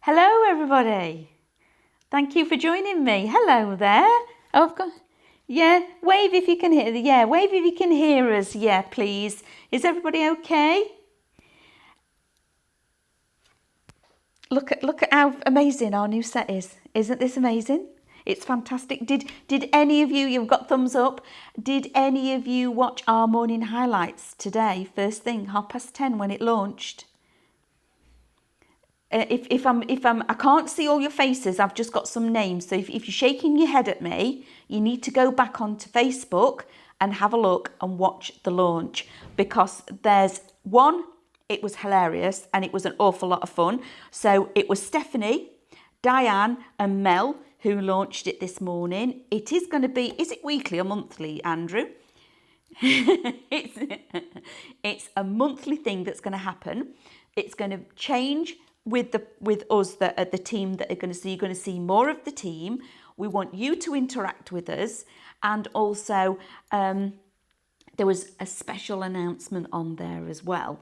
Hello, everybody. Thank you for joining me. Hello there. Oh, I've got, yeah, wave if you can hear, wave if you can hear us. Yeah, please. Is everybody okay? Look at how amazing our new set is. Isn't this amazing? It's fantastic. Did any of you, you've got thumbs up, did any of you watch our morning highlights today, first thing, 10:30 when it launched? I can't see all your faces, I've just got some names. So if you're shaking your head at me, you need to go back onto Facebook and have a look and watch the launch, because there's one, it was hilarious and it was an awful lot of fun. So it was Stephanie, Diane and Mel who launched it this morning. It is going to be, is it weekly or monthly, Andrew? it's a monthly thing that's going to happen. It's going to change with us, that the team that are going to see. You're going to see more of the team. We want you to interact with us, and also there was a special announcement on there as well.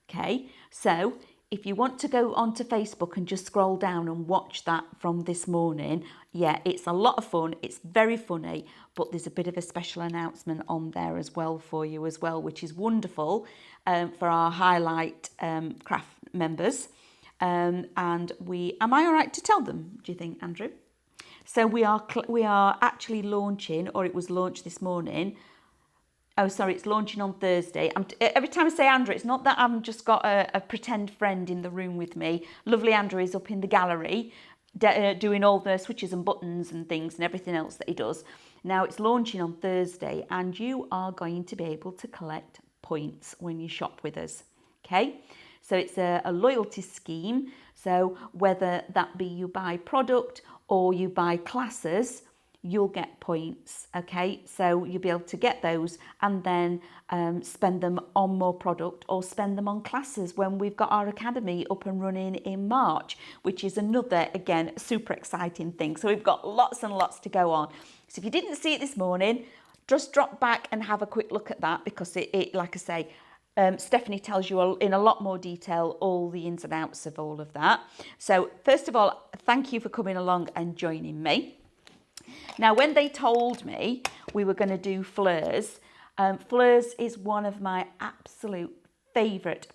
Okay, so if you want to go onto Facebook and just scroll down and watch that from this morning, yeah, it's a lot of fun. It's very funny, but there's a bit of a special announcement on there as well for you as well, which is wonderful for our highlight craft members. And am I all right to tell them, do you think, Andrew? So we are actually launching, or it was launched this morning. Oh, sorry, it's launching on Thursday. Every time I say Andrew, it's not that I've just got a pretend friend in the room with me. Lovely Andrew is up in the gallery doing all the switches and buttons and things and everything else that he does. Now it's launching on Thursday, and you are going to be able to collect points when you shop with us. Okay, so it's a loyalty scheme. So whether that be you buy product or you buy classes, you'll get points. Okay, so you'll be able to get those and then spend them on more product, or spend them on classes when we've got our academy up and running in March, which is another, again, super exciting thing. So we've got lots and lots to go on. So if you didn't see it this morning, just drop back and have a quick look at that, because it like I say, Stephanie tells you in a lot more detail all the ins and outs of all of that. So first of all, thank you for coming along and joining me. Now, when they told me we were going to do Fleaurs, Fleaurs is one of my absolute favourite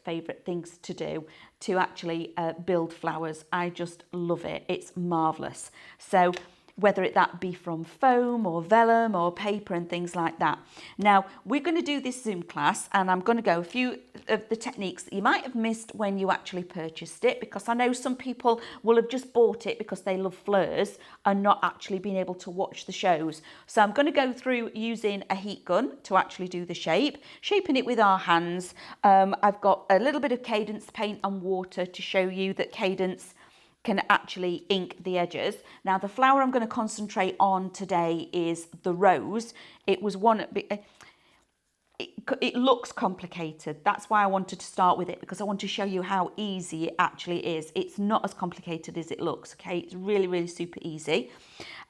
things to do, to actually build flowers. I just love it. It's marvellous. So whether that be from foam or vellum or paper and things like that. Now, we're going to do this Zoom class, and I'm going to go a few of the techniques that you might have missed when you actually purchased it, because I know some people will have just bought it because they love Fleaurs and not actually been able to watch the shows. So I'm going to go through using a heat gun to actually do the shaping it with our hands. I've got a little bit of Cadence paint and water to show you that Cadence can actually ink the edges. Now, the flower I'm going to concentrate on today is the rose. It looks complicated. That's why I wanted to start with it, because I want to show you how easy it actually is. It's not as complicated as it looks, okay? It's really, really super easy.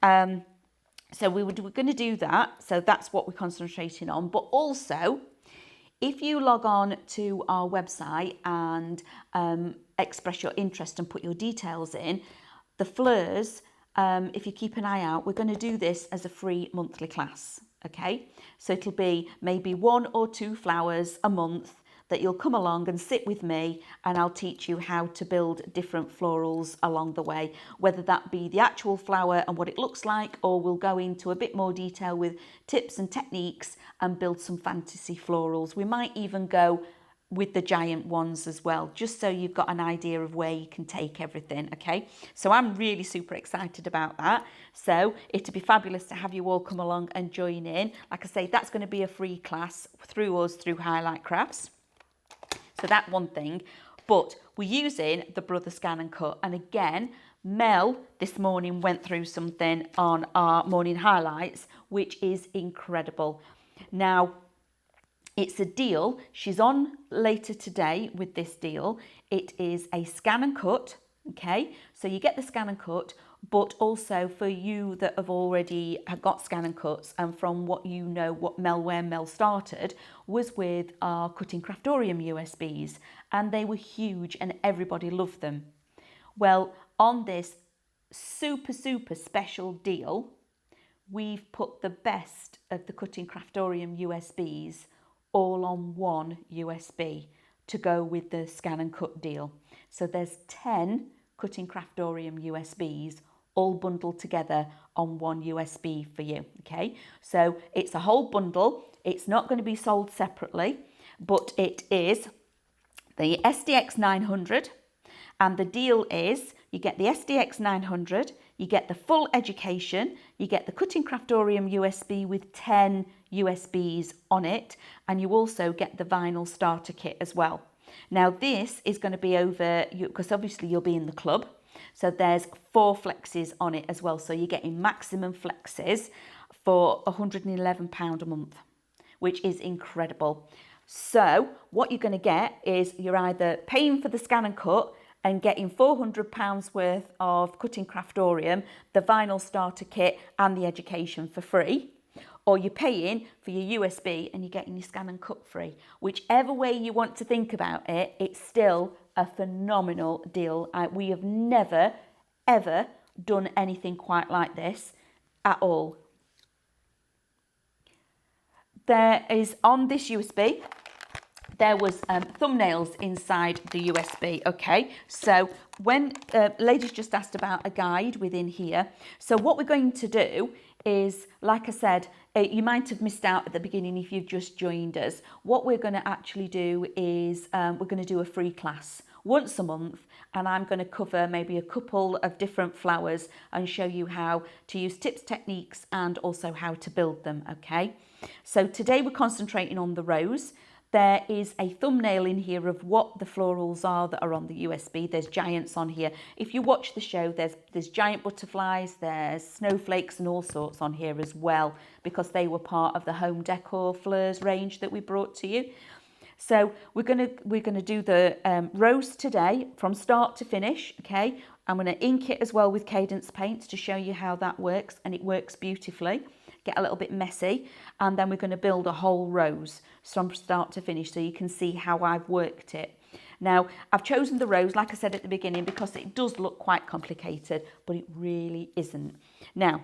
So we're going to do that. So that's what we're concentrating on. But also, if you log on to our website and express your interest and put your details in, the Fleaurs, if you keep an eye out, we're going to do this as a free monthly class. Okay, so it'll be maybe 1 or 2 flowers a month that you'll come along and sit with me, and I'll teach you how to build different florals along the way, whether that be the actual flower and what it looks like, or we'll go into a bit more detail with tips and techniques and build some fantasy florals. We might even go with the giant ones as well, just so you've got an idea of where you can take everything. Okay, so I'm really super excited about that. So it'd be fabulous to have you all come along and join in. Like I say, that's going to be a free class through us, through Highlight Crafts. So that one thing, but we're using the Brother Scan and Cut. And again, Mel this morning went through something on our morning highlights, which is incredible. Now, it's a deal. She's on later today with this deal. It is a scan and cut. Okay, so you get the scan and cut, but also for you that have already got scan and cuts, and from what you know, where Mel started was with our Cutting Craftorium USBs, and they were huge and everybody loved them. Well, on this super, super special deal, we've put the best of the Cutting Craftorium USBs all on one USB to go with the scan and cut deal. So there's 10 Cutting Craftorium USBs all bundled together on one USB for you, okay? So it's a whole bundle. It's not going to be sold separately, but it is the SDX 900, and the deal is you get the SDX 900, you get the full education, you get the Cutting Craftorium USB with 10 USBs on it, and you also get the vinyl starter kit as well. Now this is going to be over, because obviously you'll be in the club, so there's 4 flexes on it as well, so you're getting maximum flexes for £111 a month, which is incredible. So what you're going to get is you're either paying for the scan and cut and getting £400 worth of Cutting Craftorium, the vinyl starter kit and the education for free, or you're paying for your USB and you're getting your scan and cut free. Whichever way you want to think about it, it's still a phenomenal deal. We have never, ever done anything quite like this at all. There is, on this USB, there was thumbnails inside the USB, okay? So when ladies just asked about a guide within here. So what we're going to do is, like I said, you might have missed out at the beginning if you've just joined us. What we're going to actually do is we're going to do a free class once a month, and I'm going to cover maybe a couple of different flowers and show you how to use tips, techniques, and also how to build them, okay? So today we're concentrating on the rose. There is a thumbnail in here of what the florals are that are on the USB. There's giants on here. If you watch the show, there's giant butterflies, there's snowflakes and all sorts on here as well, because they were part of the home decor Fleaurs range that we brought to you. So we're gonna do the rose today from start to finish, okay? I'm gonna ink it as well with Cadence paints to show you how that works, and it works beautifully. Get a little bit messy, and then we're going to build a whole rose from start to finish so you can see how I've worked it. Now, I've chosen the rose, like I said at the beginning, because it does look quite complicated, but it really isn't. Now,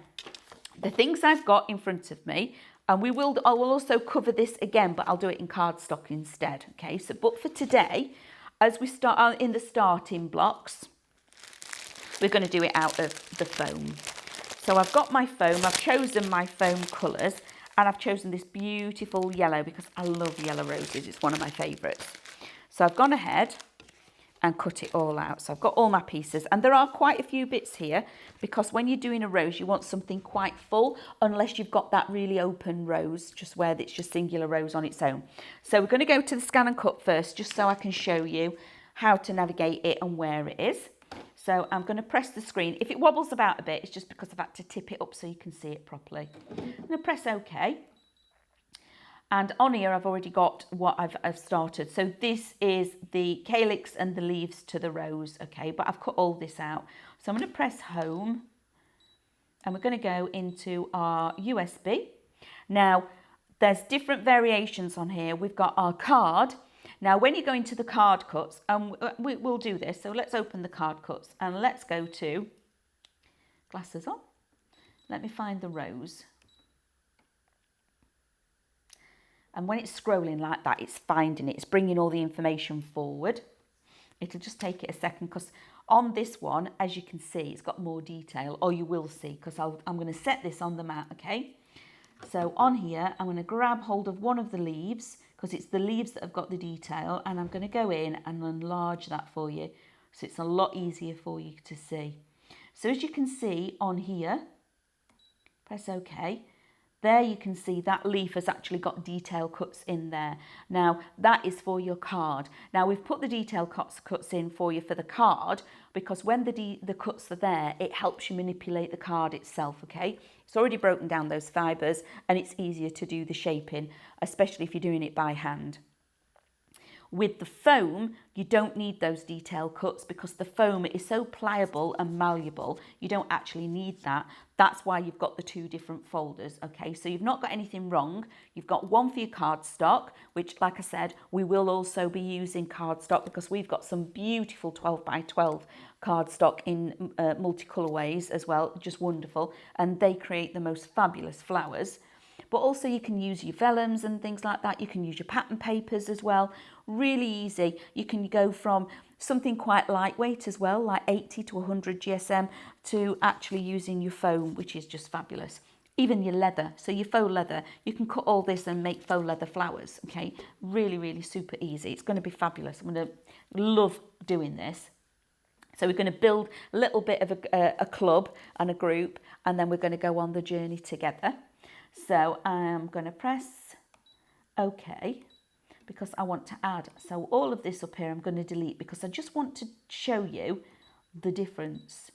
the things I've got in front of me, and I will also cover this again, but I'll do it in cardstock instead, okay? So, but for today, as we start in the starting blocks, we're going to do it out of the foam. So I've got my foam, I've chosen my foam colours, and I've chosen this beautiful yellow because I love yellow roses, it's one of my favourites. So I've gone ahead and cut it all out. So I've got all my pieces, and there are quite a few bits here because when you're doing a rose, you want something quite full, unless you've got that really open rose, just where it's just singular rose on its own. So we're going to go to the scan and cut first, just so I can show you how to navigate it and where it is. So I'm going to press the screen. If it wobbles about a bit, it's just because I've had to tip it up so you can see it properly. I'm going to press OK. And on here, I've already got what I've started. So this is the calyx and the leaves to the rose, okay? But I've cut all this out. So I'm going to press home. And we're going to go into our USB. Now, there's different variations on here. We've got our card. Now, when you go into the card cuts, we'll do this. So let's open the card cuts and let's go to glasses on. Let me find the rose. And when it's scrolling like that, it's finding it. It's bringing all the information forward. It'll just take it a second because on this one, as you can see, it's got more detail, or you will see, because I'm going to set this on the mat, okay? So on here, I'm going to grab hold of one of the leaves, because it's the leaves that have got the detail, and I'm going to go in and enlarge that for you so it's a lot easier for you to see. So as you can see on here, press OK, there you can see that leaf has actually got detail cuts in there. Now that is for your card. Now we've put the detail cuts in for you for the card because when the cuts are there, it helps you manipulate the card itself, okay? It's already broken down those fibres and it's easier to do the shaping, especially if you're doing it by hand. With the foam, you don't need those detail cuts because the foam is so pliable and malleable, you don't actually need that. That's why you've got the two different folders, okay? So you've not got anything wrong. You've got one for your cardstock, which, like I said, we will also be using cardstock because we've got some beautiful 12 by 12 cardstock in multicolourways as well, just wonderful. And they create the most fabulous flowers. But also you can use your vellums and things like that. You can use your pattern papers as well. Really easy. You can go from something quite lightweight as well, like 80 to 100 GSM, to actually using your foam, which is just fabulous. Even your leather, so your faux leather, you can cut all this and make faux leather flowers, okay? Really, really super easy. It's going to be fabulous. I'm going to love doing this. So we're going to build a little bit of a club and a group, and then we're going to go on the journey together. So I'm going to press OK because I want to add. So all of this up here I'm going to delete because I just want to show you the difference.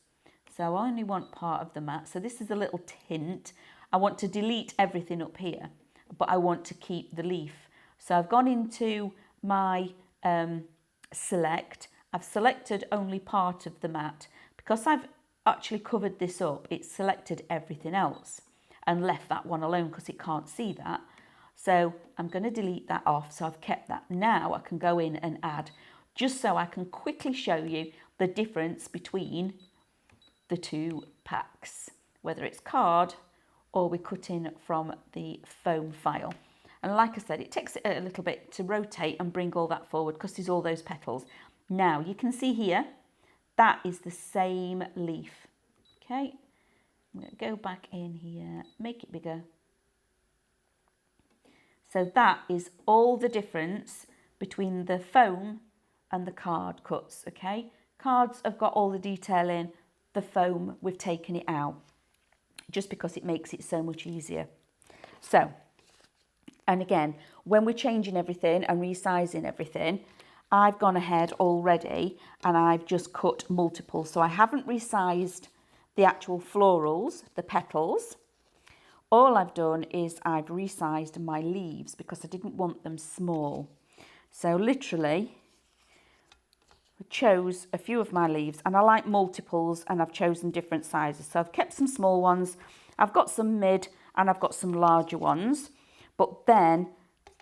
So I only want part of the mat. So this is a little tint. I want to delete everything up here, but I want to keep the leaf. So I've gone into my select. I've selected only part of the mat. Because I've actually covered this up, it's selected everything else and left that one alone because it can't see that. So I'm going to delete that off. So I've kept that. Now I can go in and add, just so I can quickly show you the difference between the two packs, whether it's card or we're cutting from the foam file. And like I said, it takes it a little bit to rotate and bring all that forward because there's all those petals. Now you can see here, that is the same leaf. Okay. I'm going to go back in here, make it bigger. So that is all the difference between the foam and the card cuts, okay? Cards have got all the detail in, the foam, we've taken it out, just because it makes it so much easier. So, and again, when we're changing everything and resizing everything, I've gone ahead already and I've just cut multiple. So I haven't resized the actual florals, the petals. All I've done is I've resized my leaves because I didn't want them small. So literally, I chose a few of my leaves and I like multiples and I've chosen different sizes. So I've kept some small ones, I've got some mid and I've got some larger ones, but then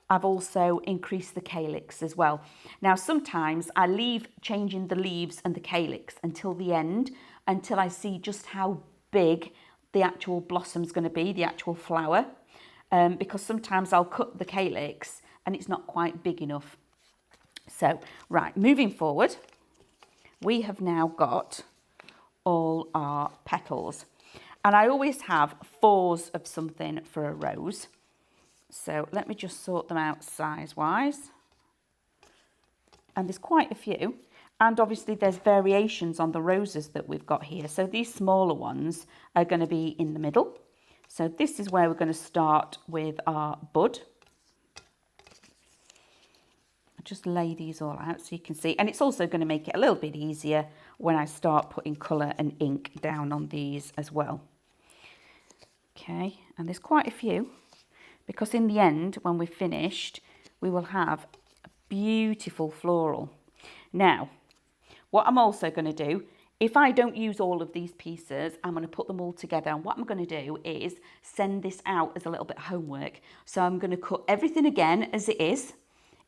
I've also increased the calyx as well. Now, sometimes I leave changing the leaves and the calyx until the end, until I see just how big the actual blossom's going to be, the actual flower, because sometimes I'll cut the calyx and it's not quite big enough. So, right, moving forward, we have now got all our petals. And I always have 4s of something for a rose. So let me just sort them out size-wise. And there's quite a few. And obviously there's variations on the roses that we've got here. So these smaller ones are going to be in the middle. So this is where we're going to start with our bud. I'll just lay these all out so you can see. And it's also going to make it a little bit easier when I start putting colour and ink down on these as well. Okay, and there's quite a few. Because in the end, when we're finished, we will have a beautiful floral. Now, what I'm also going to do, if I don't use all of these pieces, I'm going to put them all together. And what I'm going to do is send this out as a little bit of homework. So I'm going to cut everything again as it is,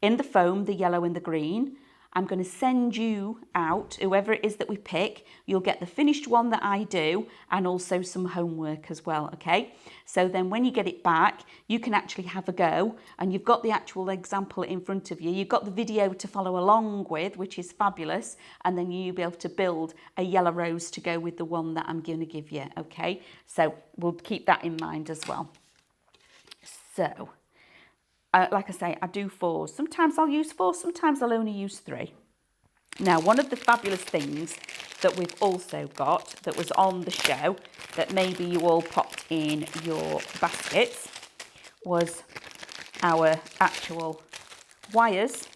in the foam, the yellow and the green. I'm going to send you out, whoever it is that we pick, you'll get the finished one that I do and also some homework as well, okay? So then when you get it back, you can actually have a go and you've got the actual example in front of you. You've got the video to follow along with, which is fabulous, and then you'll be able to build a yellow rose to go with the one that I'm going to give you, okay? So we'll keep that in mind as well. So, like I say, I do 4s. Sometimes I'll use 4, sometimes I'll only use 3. Now, one of the fabulous things that we've also got that was on the show that maybe you all popped in your baskets was our actual wires,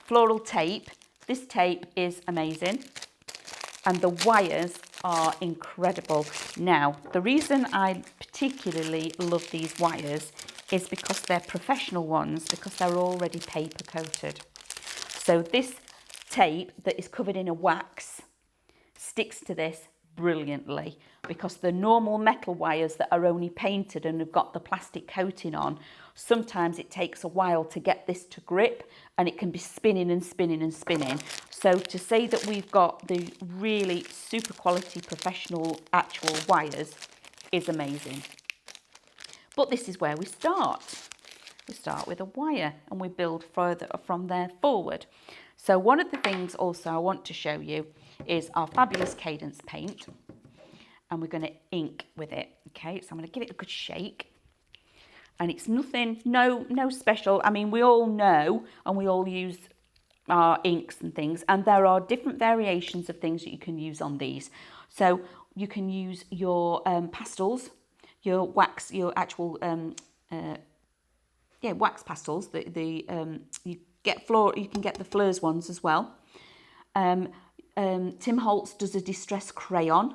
floral tape. This tape is amazing and the wires are incredible. Now, the reason I particularly love these wires is because they're professional ones, because they're already paper coated. So this tape that is covered in a wax sticks to this brilliantly, because the normal metal wires that are only painted and have got the plastic coating on, sometimes it takes a while to get this to grip, and it can be spinning and spinning and spinning. So to say that we've got the really super quality professional actual wires is amazing. But this is where we start. We start with a wire and we build further from there forward. So one of the things also I want to show you is our fabulous Cadence paint, and we're going to ink with it. Okay, so I'm going to give it a good shake, and it's nothing, no special. I mean, we all know and we all use our inks and things, and there are different variations of things that you can use on these. So you can use your pastels, your wax, your actual wax pastels. You can get the Fleaurs ones as well. Tim Holtz does a distress crayon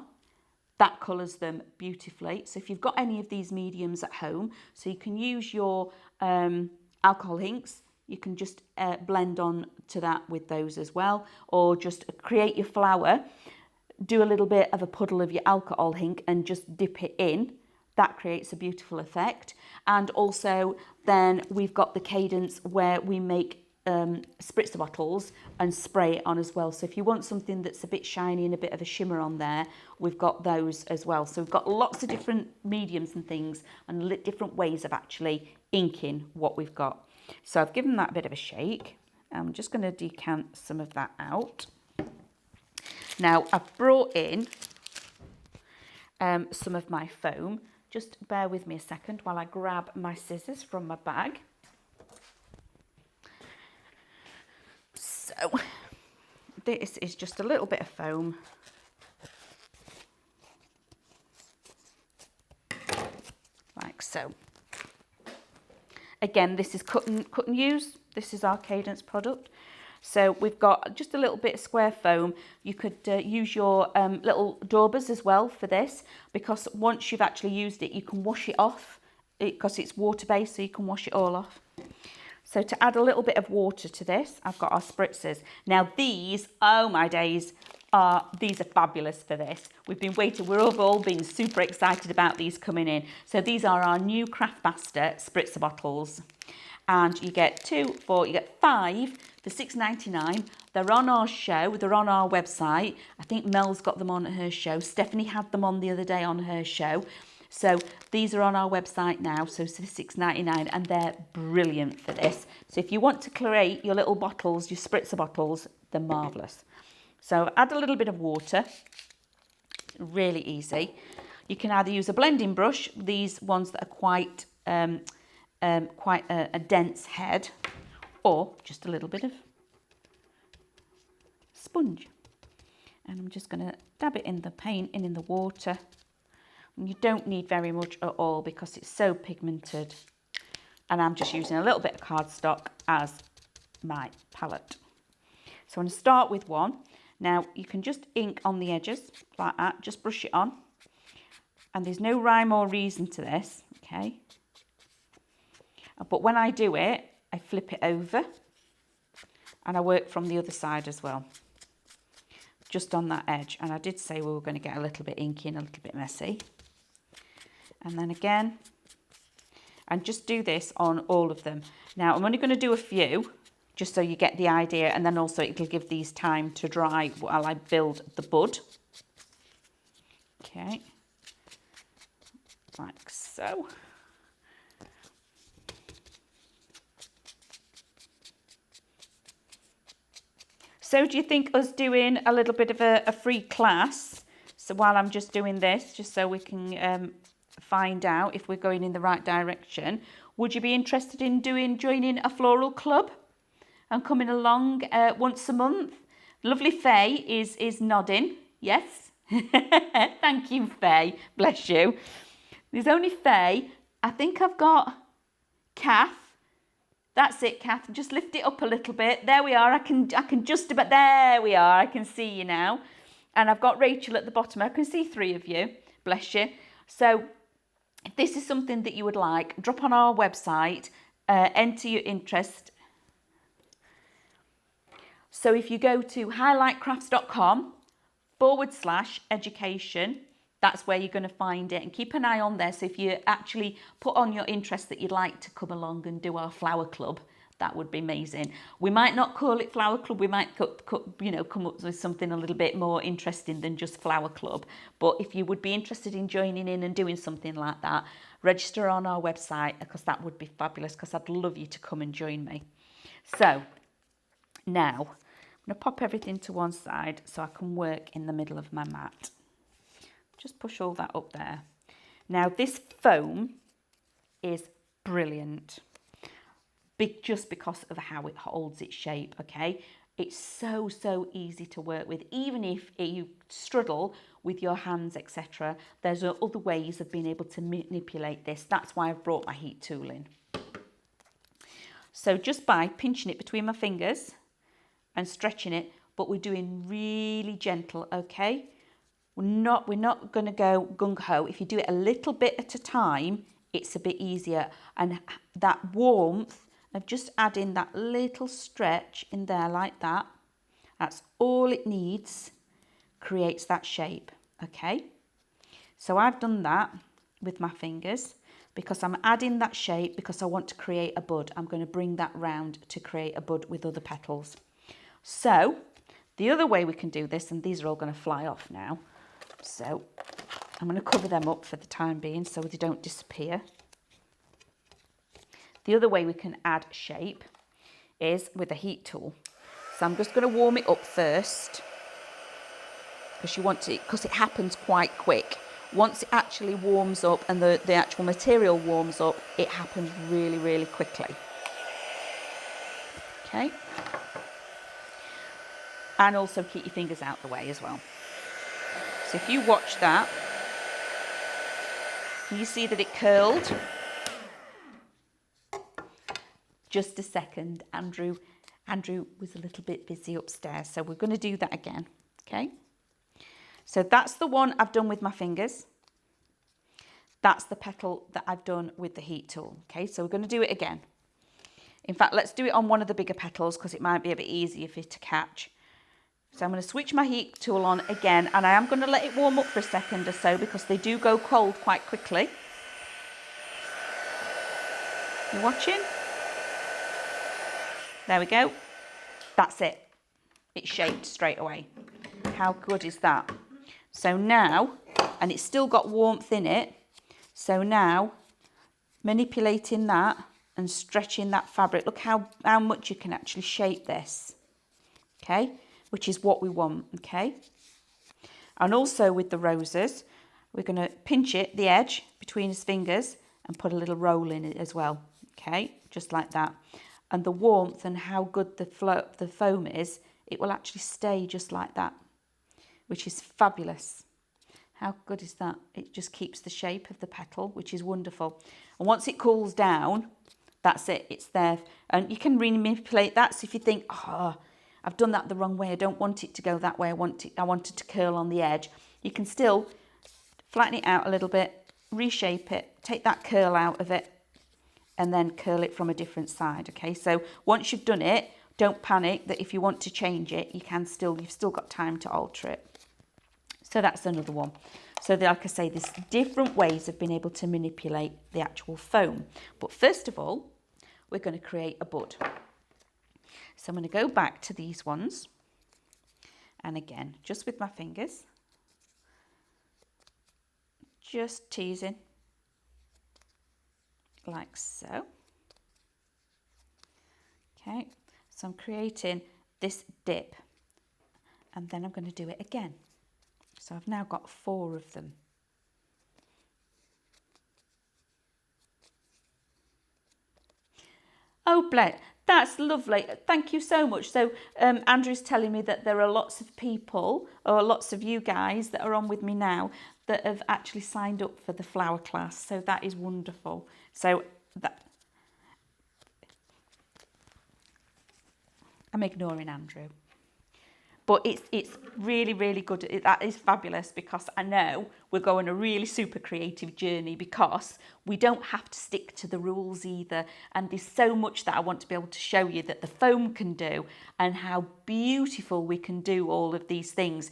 that colours them beautifully. So if you've got any of these mediums at home, so you can use your alcohol inks, you can just blend on to that with those as well, or just create your flower, do a little bit of a puddle of your alcohol ink and just dip it in. That creates a beautiful effect. And also then we've got the Cadence where we make spritzer bottles and spray it on as well. So if you want something that's a bit shiny and a bit of a shimmer on there, we've got those as well. So we've got lots of different mediums and things and different ways of actually inking what we've got. So I've given that a bit of a shake. I'm just going to decant some of that out. Now I've brought in some of my foam. Just bear with me a second while I grab my scissors from my bag. So this is just a little bit of foam. Like so. Again, this is cut and use. This is our Cadence product. So we've got just a little bit of square foam. You could use your little daubers as well for this, because once you've actually used it, you can wash it off because it's water-based, so you can wash it all off. So to add a little bit of water to this, I've got our spritzers. Now these, oh my days, these are fabulous for this. We've been waiting, we've all been super excited about these coming in. So these are our new Craft Master spritzer bottles. And you get 2, 4, you get 5 for $6.99. They're on our show, they're on our website. I think Mel's got them on her show. Stephanie had them on the other day on her show. So these are on our website now, so for $6.99, and they're brilliant for this. So if you want to create your little bottles, your spritzer bottles, they're marvellous. So add a little bit of water, really easy. You can either use a blending brush, these ones that are quite a dense head, or just a little bit of sponge. And I'm just going to dab it in the paint and in the water. And you don't need very much at all because it's so pigmented. And I'm just using a little bit of cardstock as my palette. So I'm going to start with one. Now you can just ink on the edges like that, just brush it on. And there's no rhyme or reason to this, okay? But when I do it, I flip it over and I work from the other side as well, just on that edge. And I did say we were going to get a little bit inky and a little bit messy. And then again, and just do this on all of them. Now I'm only going to do a few, just so you get the idea, and then also it'll give these time to dry while I build the bud. Okay, like so. So do you think us doing a little bit of a free class, so while I'm just doing this, just so we can find out if we're going in the right direction, would you be interested in joining a floral club and coming along once a month? Lovely Faye is nodding, yes. Thank you, Faye, bless you. There's only Faye. I think I've got Kath. That's it, Kath. Just lift it up a little bit. There we are. I can just about, there we are. I can see you now. And I've got Rachel at the bottom. I can see 3 of you. Bless you. So If this is something that you would like, drop on our website, enter your interest. So if you go to highlightcrafts.com/education, that's where you're going to find it, and keep an eye on there. So if you actually put on your interest that you'd like to come along and do our flower club, that would be amazing. We might not call it flower club, we might come up with something a little bit more interesting than just flower club. But if you would be interested in joining in and doing something like that, register on our website, because that would be fabulous, because I'd love you to come and join me. So now I'm going to pop everything to one side so I can work in the middle of my mat. Just push all that up there. Now this foam is brilliant, just because of how it holds its shape, okay? It's so easy to work with. Even if you struggle with your hands, etc., there's other ways of being able to manipulate this. That's why I've brought my heat tool in. So just by pinching it between my fingers and stretching it, but we're doing really gentle, okay? We're not going to go gung-ho. If you do it a little bit at a time, it's a bit easier. And that warmth of just adding that little stretch in there like that, that's all it needs, creates that shape, okay? So I've done that with my fingers because I'm adding that shape because I want to create a bud. I'm going to bring that round to create a bud with other petals. So the other way we can do this, and these are all going to fly off now, so I'm going to cover them up for the time being so they don't disappear. The other way we can add shape is with a heat tool. So I'm just going to warm it up first, because it happens quite quick. Once it actually warms up and the actual material warms up, it happens really quickly. Okay. And also keep your fingers out the way as well. So if you watch that, can you see that it curled? Just a second, Andrew was a little bit busy upstairs, so we're going to do that again, okay? So that's the one I've done with my fingers. That's the petal that I've done with the heat tool, okay? So we're going to do it again. In fact, let's do it on one of the bigger petals because it might be a bit easier for you to catch. So I'm going to switch my heat tool on again, and I am going to let it warm up for a second or so because they do go cold quite quickly. You watching? There we go. That's it. It's shaped straight away. How good is that? So now, and it's still got warmth in it, so now manipulating that and stretching that fabric. Look how much you can actually shape this, okay? Which is what we want, okay? And also with the roses, we're going to pinch it, the edge, between his fingers and put a little roll in it as well, okay? Just like that. And the warmth and how good the foam is, it will actually stay just like that, which is fabulous. How good is that? It just keeps the shape of the petal, which is wonderful. And once it cools down, that's it, it's there. And you can really manipulate that. So if you think, oh, I've done that the wrong way, I don't want it to go that way, I want it to curl on the edge, you can still flatten it out a little bit, reshape it, take that curl out of it, and then curl it from a different side, okay? So once you've done it, don't panic that if you want to change it, you've still got time to alter it. So that's another one. So like I say, there's different ways of being able to manipulate the actual foam. But first of all, we're going to create a bud. So I'm going to go back to these ones. And again, just with my fingers, just teasing, like so. Okay, so I'm creating this dip, and then I'm going to do it again. So I've now got 4 of them. Oh, bless, that's lovely. Thank you so much. So Andrew's telling me that there are lots of people, or lots of you guys that are on with me now, that have actually signed up for the flower class. So that is wonderful. So that, I'm ignoring Andrew. But it's really, really good. That is fabulous, because I know we're going a really super creative journey, because we don't have to stick to the rules either. And there's so much that I want to be able to show you that the foam can do, and how beautiful we can do all of these things.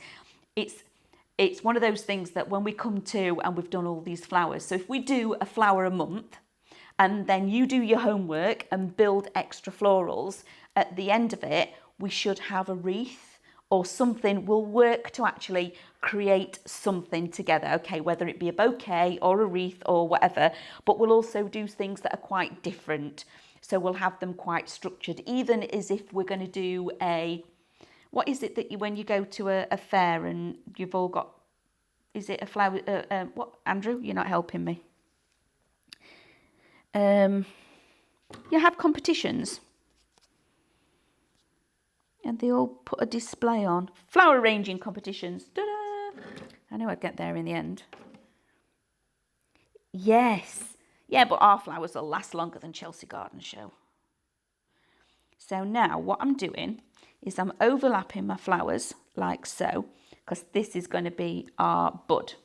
It's one of those things that when we come to and we've done all these flowers, so if we do a flower a month, and then you do your homework and build extra florals, at the end of it, we should have a wreath or something. We'll work to actually create something together, okay, whether it be a bouquet or a wreath or whatever, but we'll also do things that are quite different. So we'll have them quite structured, even as if we're going to do what is it that when you go to a fair and you've all got, is it a flower, what, Andrew, you're not helping me. You have competitions. And they all put a display on. Flower arranging competitions. Ta-da! I knew I'd get there in the end. Yes. Yeah, but our flowers will last longer than Chelsea Garden Show. So now what I'm doing is I'm overlapping my flowers like so, because this is going to be our bud.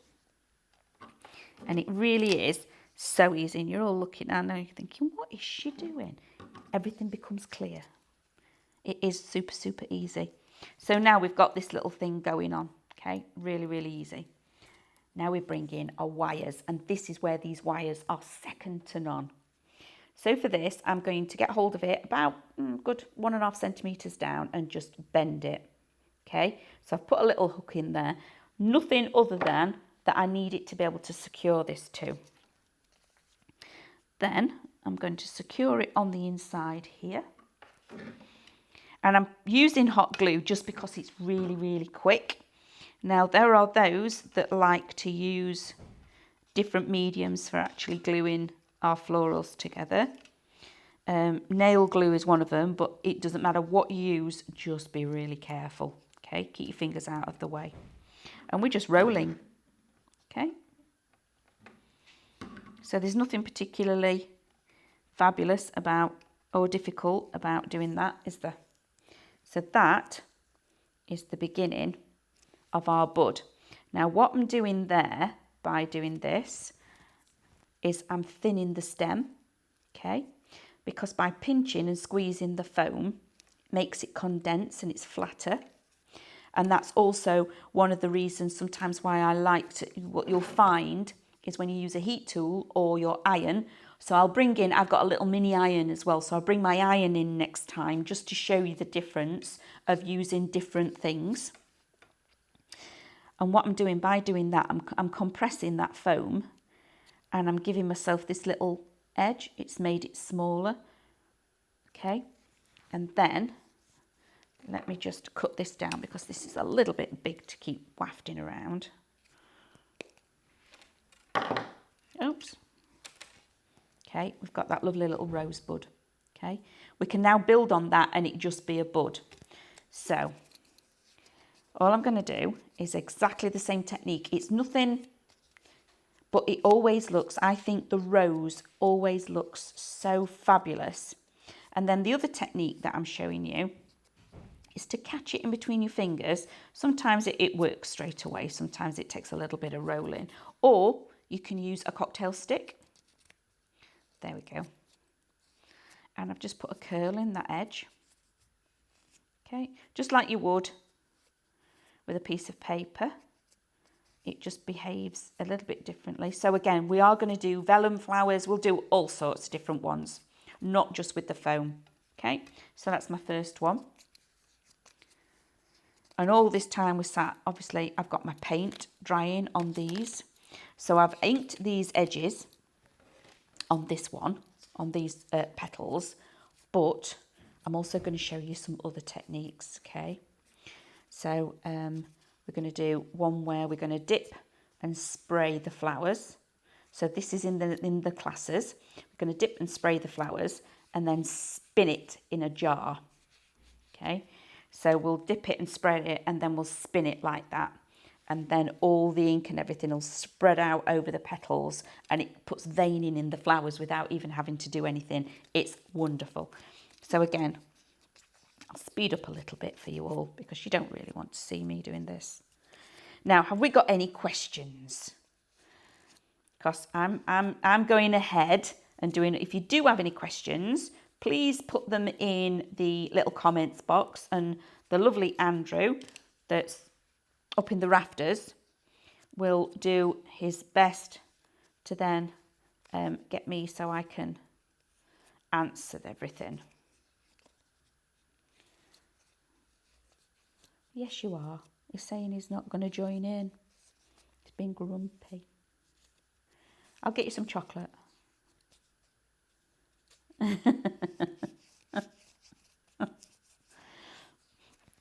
And it really is so easy. And you're all looking, I know you're thinking, what is she doing? Everything becomes clear. It is super, super easy. So now we've got this little thing going on, okay? Really, really easy. Now we bring in our wires, and this is where these wires are second to none. So for this, I'm going to get hold of it about good 1.5 centimetres down and just bend it, okay? So I've put a little hook in there, nothing other than that I need it to be able to secure this to. Then I'm going to secure it on the inside here. And I'm using hot glue just because it's really, really quick. Now, there are those that like to use different mediums for actually gluing our florals together. Nail glue is one of them, but it doesn't matter what you use, just be really careful, okay? Keep your fingers out of the way. And we're just rolling, okay? So there's nothing particularly fabulous about or difficult about doing that, is there? So that is the beginning of our bud. Now what I'm doing there by doing this is I'm thinning the stem, okay? Because by pinching and squeezing the foam, it makes it condense and it's flatter. And that's also one of the reasons sometimes why I like to, what you'll find is when you use a heat tool or your iron. So I'll bring in, I've got a little mini iron as well, so I'll bring my iron in next time just to show you the difference of using different things. And what I'm doing by doing that, I'm compressing that foam, and I'm giving myself this little edge. It's made it smaller, okay? And then, let me just cut this down because this is a little bit big to keep wafting around. Oops. Okay, we've got that lovely little rosebud. Okay, we can now build on that and it just be a bud. So all I'm going to do is exactly the same technique. It's nothing, but it always looks, I think the rose always looks so fabulous. And then the other technique that I'm showing you is to catch it in between your fingers. Sometimes it works straight away. Sometimes it takes a little bit of rolling. Or you can use a cocktail stick. There we go. And I've just put a curl in that edge. Okay, just like you would with a piece of paper. It just behaves a little bit differently. So again, we are going to do vellum flowers. We'll do all sorts of different ones, not just with the foam. Okay, so that's my first one. And all this time we sat, obviously I've got my paint drying on these. So I've inked these edges on this one, on these petals, but I'm also going to show you some other techniques, okay? So we're going to do one where we're going to dip and spray the flowers. So this is in the classes. We're going to dip and spray the flowers and then spin it in a jar, okay? So we'll dip it and spray it and then we'll spin it like that. And then all the ink and everything will spread out over the petals and it puts veining in the flowers without even having to do anything. It's wonderful. So again, I'll speed up a little bit for you all because you don't really want to see me doing this. Now, have we got any questions? Because I'm going ahead and doing it. If you do have any questions, please put them in the little comments box, and the lovely Andrew that's up in the rafters will do his best to then get me so I can answer everything. Yes, you are. He's saying he's not going to join in. He's being grumpy. I'll get you some chocolate.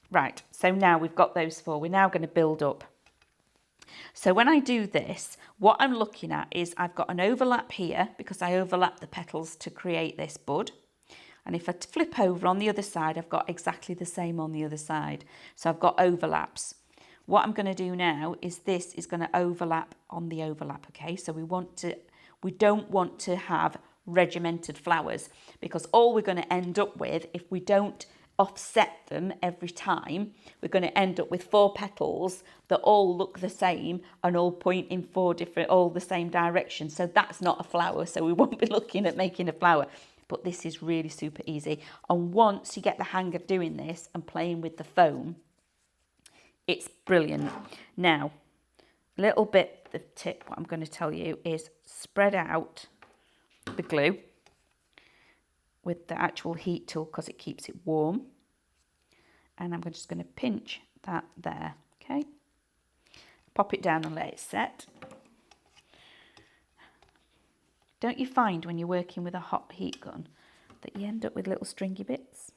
Right, so now we've got those four. We're now going to build up. So when I do this, what I'm looking at is I've got an overlap here because I overlap the petals to create this bud. And if I flip over on the other side, I've got exactly the same on the other side. So I've got overlaps. What I'm going to do now is this is going to overlap on the overlap, okay? So we don't want to have regimented flowers, because all we're going to end up with, if we don't offset them every time, we're going to end up with 4 petals that all look the same and all point in all the same direction. So that's not a flower. So we won't be looking at making a flower. But this is really super easy. And once you get the hang of doing this and playing with the foam, it's brilliant. Now, a little bit, the tip, what I'm going to tell you is spread out the glue with the actual heat tool because it keeps it warm. And I'm just going to pinch that there, okay? Pop it down and let it set. Don't you find when you're working with a hot heat gun that you end up with little stringy bits?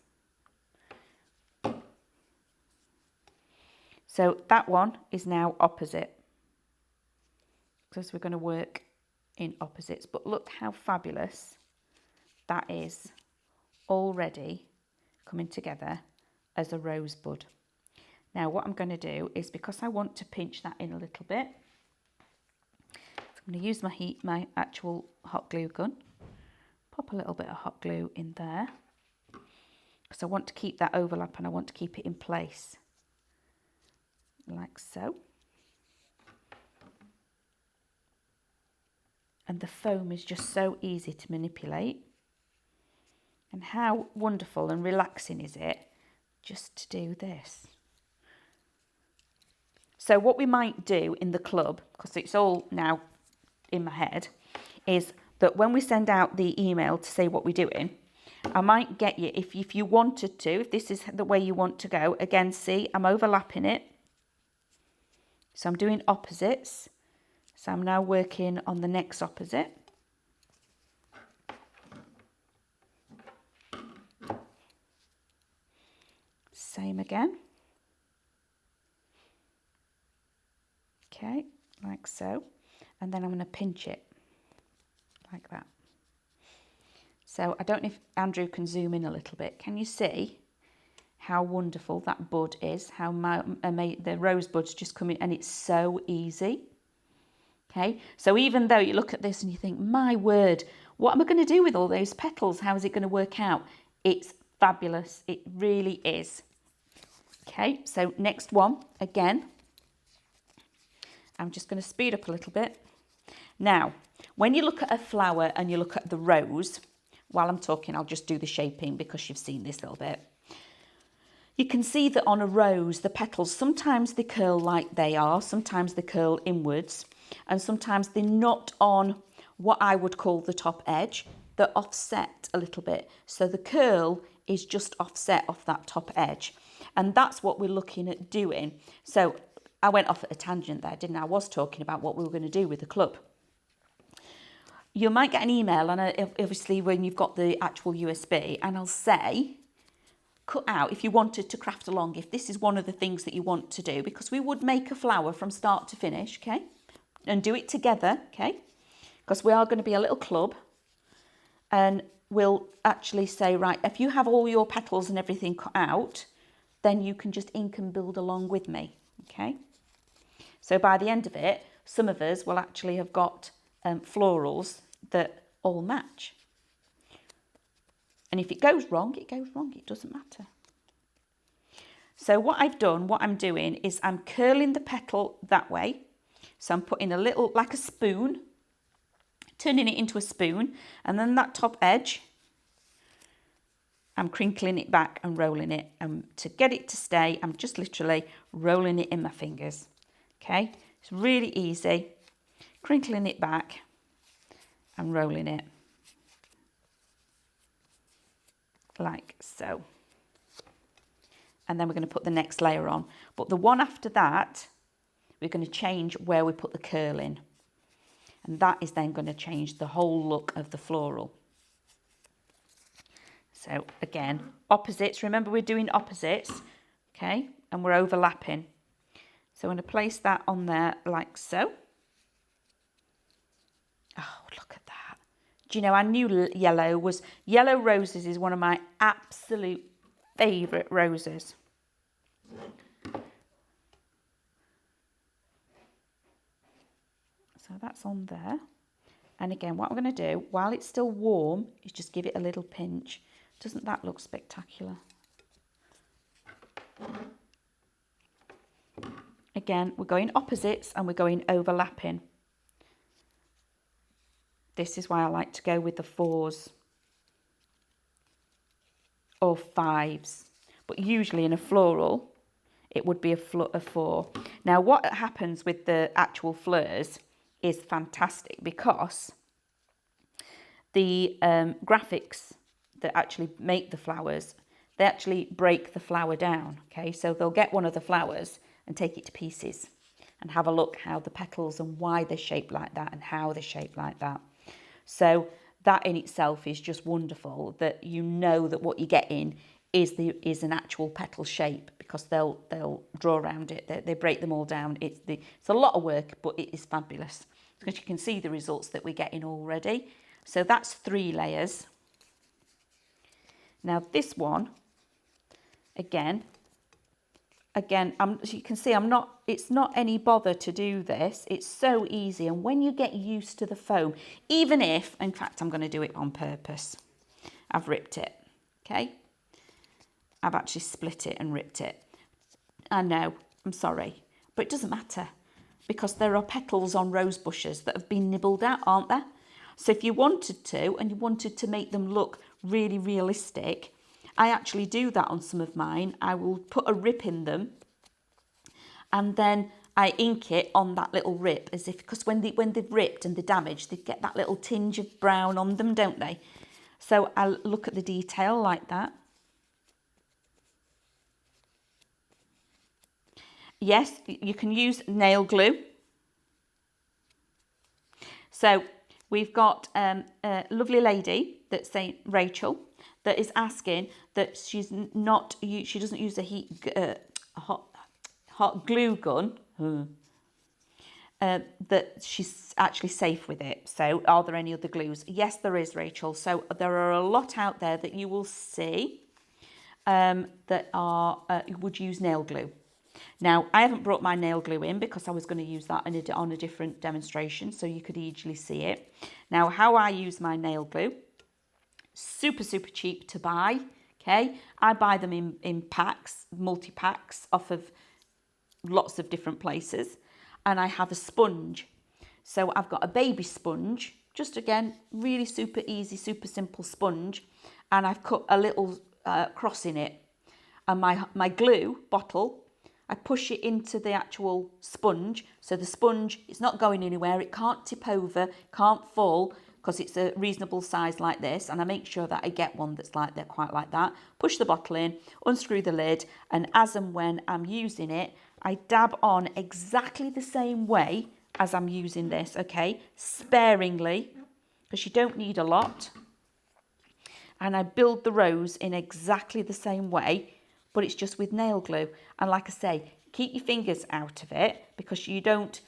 So that one is now opposite, because we're going to work in opposites. But look how fabulous that is already coming together as a rosebud. Now what I'm going to do is, because I want to pinch that in a little bit, I'm going to use my actual hot glue gun, pop a little bit of hot glue in there, because I want to keep that overlap and I want to keep it in place, like so. And the foam is just so easy to manipulate. And how wonderful and relaxing is it just to do this? So what we might do in the club, because it's all now in my head, is that when we send out the email to say what we're doing, I might get you, if you wanted to, if this is the way you want to go, again, see, I'm overlapping it. So I'm doing opposites. So I'm now working on the next opposite. Same again. Okay, like so. And then I'm going to pinch it like that. So I don't know if Andrew can zoom in a little bit. Can you see how wonderful that bud is? How the rosebuds just come in, and it's so easy. Okay, so even though you look at this and you think, my word, what am I going to do with all those petals? How is it going to work out? It's fabulous. It really is. Okay, so next one, again, I'm just going to speed up a little bit. Now, when you look at a flower and you look at the rose, while I'm talking, I'll just do the shaping because you've seen this little bit. You can see that on a rose, the petals, sometimes they curl like they are, sometimes they curl inwards, and sometimes they're not on what I would call the top edge. They're offset a little bit. So the curl is just offset off that top edge. And that's what we're looking at doing. So I went off at a tangent there, didn't I? I was talking about what we were going to do with the club. You might get an email, and obviously when you've got the actual USB, and I'll say, cut out if you wanted to craft along, if this is one of the things that you want to do, because we would make a flower from start to finish, okay? And do it together, okay? Because we are going to be a little club, and we'll actually say, right, if you have all your petals and everything cut out, then you can just ink and build along with me, okay? So by the end of it, some of us will actually have got florals that all match. And if it goes wrong, it goes wrong. It doesn't matter. So what I'm doing is I'm curling the petal that way. So I'm putting a little, like a spoon, turning it into a spoon, and then that top edge, I'm crinkling it back and rolling it. And to get it to stay, I'm just literally rolling it in my fingers. Okay, it's really easy. Crinkling it back and rolling it like so. And then we're going to put the next layer on. But the one after that, we're going to change where we put the curl in. And that is then going to change the whole look of the floral. So again, opposites. Remember, we're doing opposites, okay? And we're overlapping. So I'm going to place that on there like so. Oh, look at that. Do you know, I knew yellow roses is one of my absolute favourite roses. So that's on there. And again, what I'm going to do, while it's still warm, is just give it a little pinch. Doesn't that look spectacular? Again, we're going opposites and we're going overlapping. This is why I like to go with the 4s or 5s. But usually in a floral, it would be a 4. Now, what happens with the actual fleurs is fantastic, because the graphics that actually make the flowers, they actually break the flower down, okay? So they'll get one of the flowers and take it to pieces and have a look how the petals and why they're shaped like that and how they're shaped like that. So that in itself is just wonderful, that you know that what you're getting is an actual petal shape, because they'll draw around it, they break them all down. It's a lot of work, but it is fabulous, because you can see the results that we're getting already. So that's 3 layers. Now this one, again, as you can see, it's not any bother to do this. It's so easy. And when you get used to the foam, even if, in fact, I'm going to do it on purpose. I've ripped it, okay? I've actually split it and ripped it. I know, I'm sorry, but it doesn't matter, because there are petals on rose bushes that have been nibbled out, aren't there? So if you wanted to, and you wanted to make them look really realistic, I actually do that on some of mine. I will put a rip in them, and then I ink it on that little rip, as if, because when they've ripped and they're damaged, they get that little tinge of brown on them, don't they? So I'll look at the detail like that. Yes, you can use nail glue. So we've got a lovely lady that's saying, Rachel, that is asking that she doesn't use a hot glue gun, that she's actually safe with it. So are there any other glues? Yes, there is, Rachel. So there are a lot out there that you will see that would use nail glue. Now, I haven't brought my nail glue in because I was going to use that on a different demonstration, so you could easily see it. Now, how I use my nail glue, super cheap to buy, okay? I buy them in packs, multi-packs, off of lots of different places, and I have a sponge. So I've got a baby sponge, just again, really super easy, super simple sponge, and I've cut a little cross in it. And my glue bottle, I push it into the actual sponge, so the sponge is not going anywhere, it can't tip over, can't fall, because it's a reasonable size like this, and I make sure that I get one that's like that, quite like that. Push the bottle in, unscrew the lid, and as and when I'm using it, I dab on exactly the same way as I'm using this, okay? Sparingly, because you don't need a lot. And I build the rose in exactly the same way, but it's just with nail glue. And like I say, keep your fingers out of it, because you don't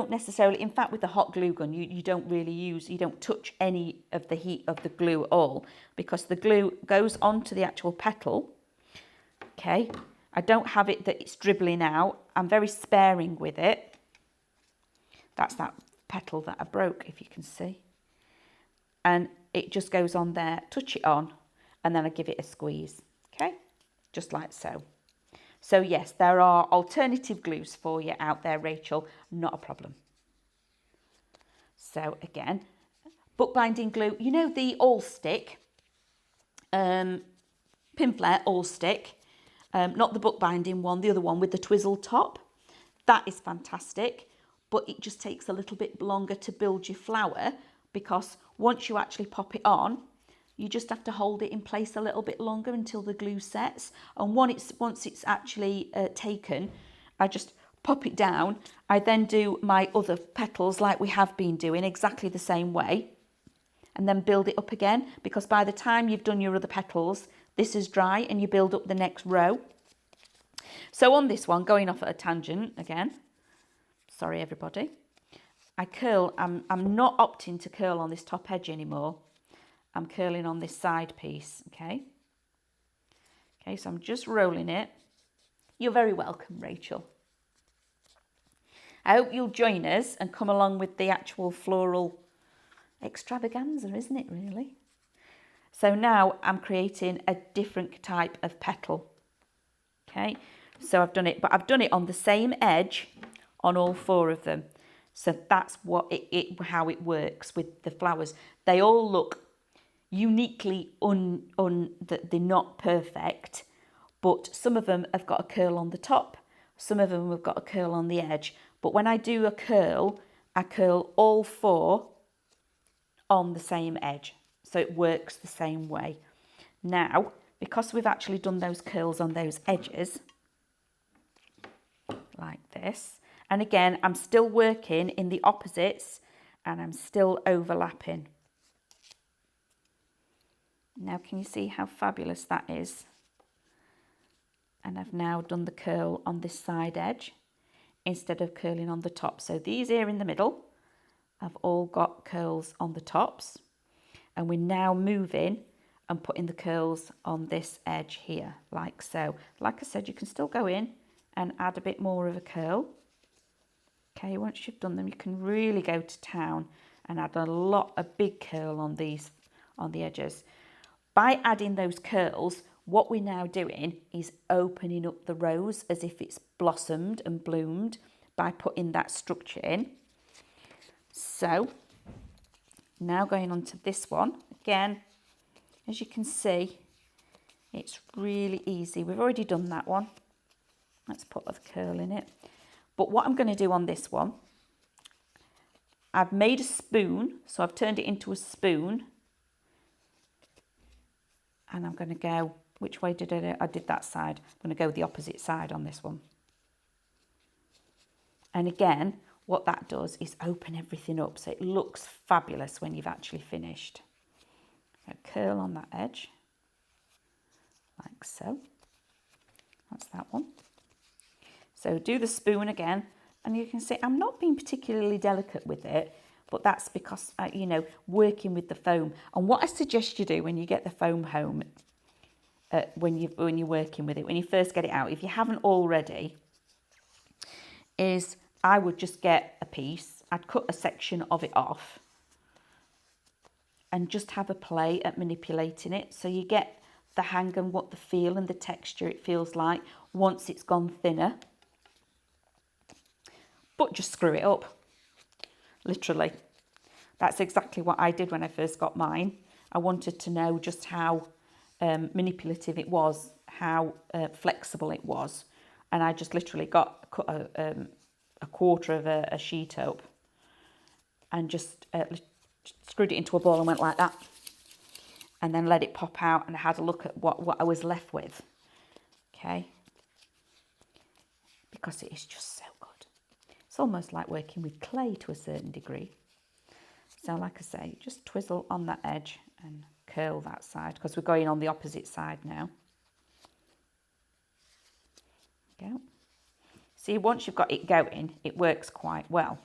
necessarily, in fact, with the hot glue gun, you don't touch any of the heat of the glue at all, because the glue goes onto the actual petal, okay? I don't have it that it's dribbling out. I'm very sparing with it. That's that petal that I broke, if you can see. And it just goes on there, touch it on, and then I give it a squeeze, okay? Just like so. So yes, there are alternative glues for you out there, Rachel, not a problem. So again, bookbinding glue, you know the all stick, Pinflair all stick, not the bookbinding one, the other one with the twizzle top. That is fantastic, but it just takes a little bit longer to build your flower, because once you actually pop it on, you just have to hold it in place a little bit longer until the glue sets. And once it's actually taken, I just pop it down. I then do my other petals like we have been doing, exactly the same way, and then build it up again, because by the time you've done your other petals, this is dry and you build up the next row. So on this one, going off at a tangent again, sorry everybody, I curl, I'm not opting to curl on this top edge anymore. I'm curling on this side piece, okay? Okay, so I'm just rolling it. You're very welcome, Rachel. I hope you'll join us and come along with the actual floral extravaganza, isn't it really? So now I'm creating a different type of petal. Okay, so I've done it, but I've done it on the same edge on all 4 of them. So that's what how it works with the flowers. They all look uniquely they're not perfect, but some of them have got a curl on the top, some of them have got a curl on the edge. But when I do a curl, I curl all 4 on the same edge, so it works the same way. Now, because we've actually done those curls on those edges, like this, and again, I'm still working in the opposites and I'm still overlapping. Now, can you see how fabulous that is? And I've now done the curl on this side edge instead of curling on the top. So these here in the middle have all got curls on the tops, and we're now moving and putting the curls on this edge here, like so. Like I said, you can still go in and add a bit more of a curl. Okay, once you've done them, you can really go to town and add a big curl on these, on the edges. By adding those curls, what we're now doing is opening up the rose as if it's blossomed and bloomed by putting that structure in. So now going on to this one, again, as you can see, it's really easy. We've already done that one. Let's put a curl in it. But what I'm going to do on this one, I've made a spoon, so I've turned it into a spoon. And I'm going to go, which way did I do? I did that side. I'm going to go the opposite side on this one. And again, what that does is open everything up so it looks fabulous when you've actually finished. So curl on that edge, like so. That's that one. So do the spoon again, and you can see I'm not being particularly delicate with it, but that's because, you know, working with the foam. And what I suggest you do when you get the foam home, when you're working with it, when you first get it out, if you haven't already, is I would just get a piece, I'd cut a section of it off and just have a play at manipulating it, so you get the hang and what the feel and the texture it feels like once it's gone thinner. But just screw it up, literally. That's exactly what I did when I first got mine. I wanted to know just how manipulative it was, how flexible it was, and I just literally cut a quarter of a sheet up and just screwed it into a ball and went like that, and then let it pop out, and I had a look at what I was left with. Okay, because it is just so good. It's almost like working with clay to a certain degree. So like I say, just twizzle on that edge and curl that side, because we're going on the opposite side now. Go. See, once you've got it going, it works quite well.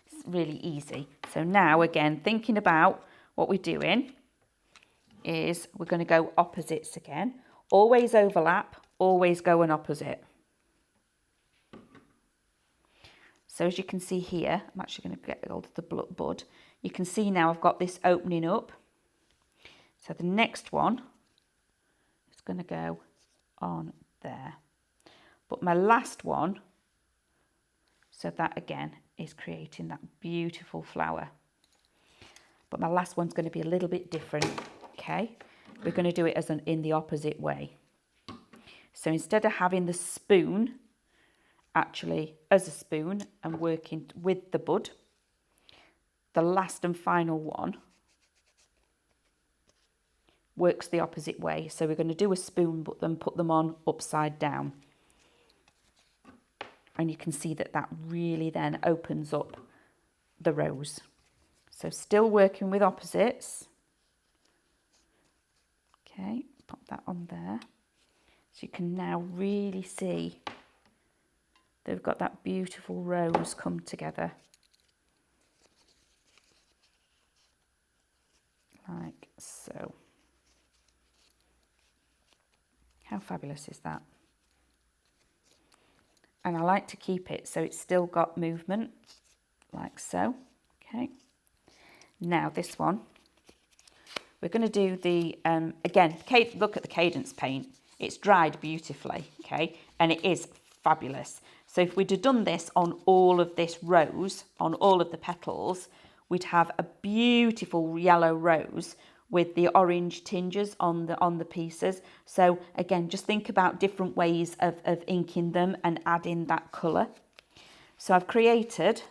It's really easy. So now, again, thinking about what we're doing is we're going to go opposites again. Always overlap, always go an opposite. So as you can see here, I'm actually going to get hold of the bud. You can see now I've got this opening up. So the next one is going to go on there. But my last one, so that again is creating that beautiful flower. But my last one's going to be a little bit different, okay? We're going to do it as in the opposite way. So instead of having the spoon actually as a spoon and working with the bud, the last and final one works the opposite way. So we're going to do a spoon but then put them on upside down. And you can see that that really then opens up the rose. So still working with opposites. Okay, pop that on there. So you can now really see they've got that beautiful rose come together. Like so. How fabulous is that? And I like to keep it so it's still got movement, like so. Okay. Now this one, we're going to do the, again, look at the cadence paint. It's dried beautifully, okay, and it is fabulous. So if we'd have done this on all of this rose, on all of the petals, we'd have a beautiful yellow rose with the orange tinges on the pieces. So again, just think about different ways of inking them and adding that colour. So I've created,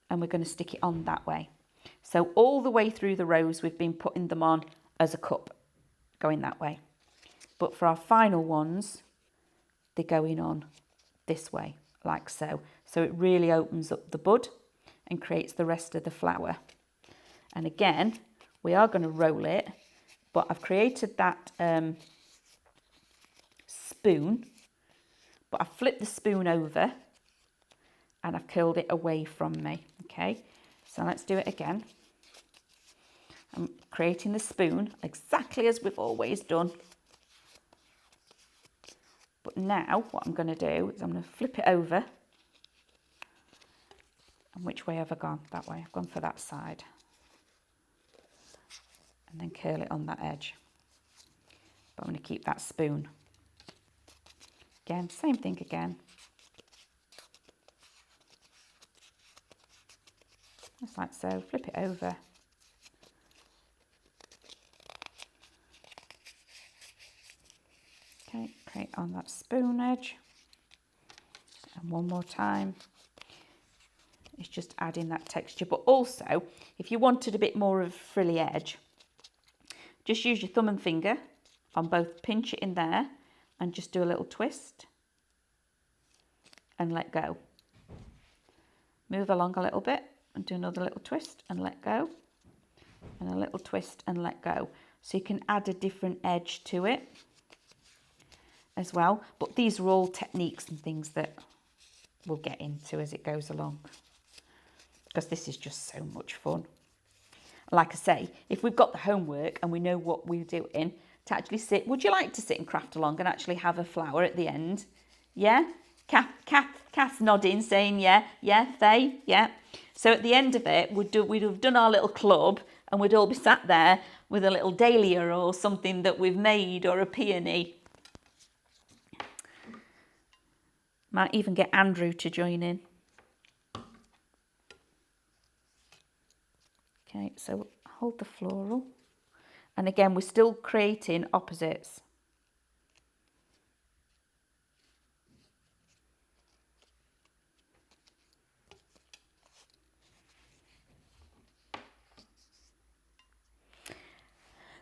and we're going to stick it on that way. So all the way through the rose, we've been putting them on as a cup, going that way. But for our final ones, they're going on this way, like so. So it really opens up the bud and creates the rest of the flower. And again, we are going to roll it, but I've created that spoon, but I've flipped the spoon over and I've curled it away from me, okay? So let's do it again. I'm creating the spoon exactly as we've always done. But now what I'm going to do is I'm going to flip it over. And which way have I gone? That way. I've gone for that side. And then curl it on that edge. But I'm going to keep that spoon. Again, same thing again. Just like so, flip it over. Okay, create on that spoon edge. And one more time. It's just adding that texture. But also, if you wanted a bit more of a frilly edge, just use your thumb and finger on both, pinch it in there and just do a little twist and let go. Move along a little bit and do another little twist and let go, and a little twist and let go. So you can add a different edge to it as well. But these are all techniques and things that we'll get into as it goes along, because this is just so much fun. Like I say, if we've got the homework and we know what we're doing, to actually sit, would you like to sit and craft along and actually have a flower at the end? Yeah? Kath's nodding, saying yeah, yeah, Faye, yeah. So at the end of it, we'd have done our little club and we'd all be sat there with a little dahlia or something that we've made, or a peony. Might even get Andrew to join in. Okay, so hold the floral. And again, we're still creating opposites.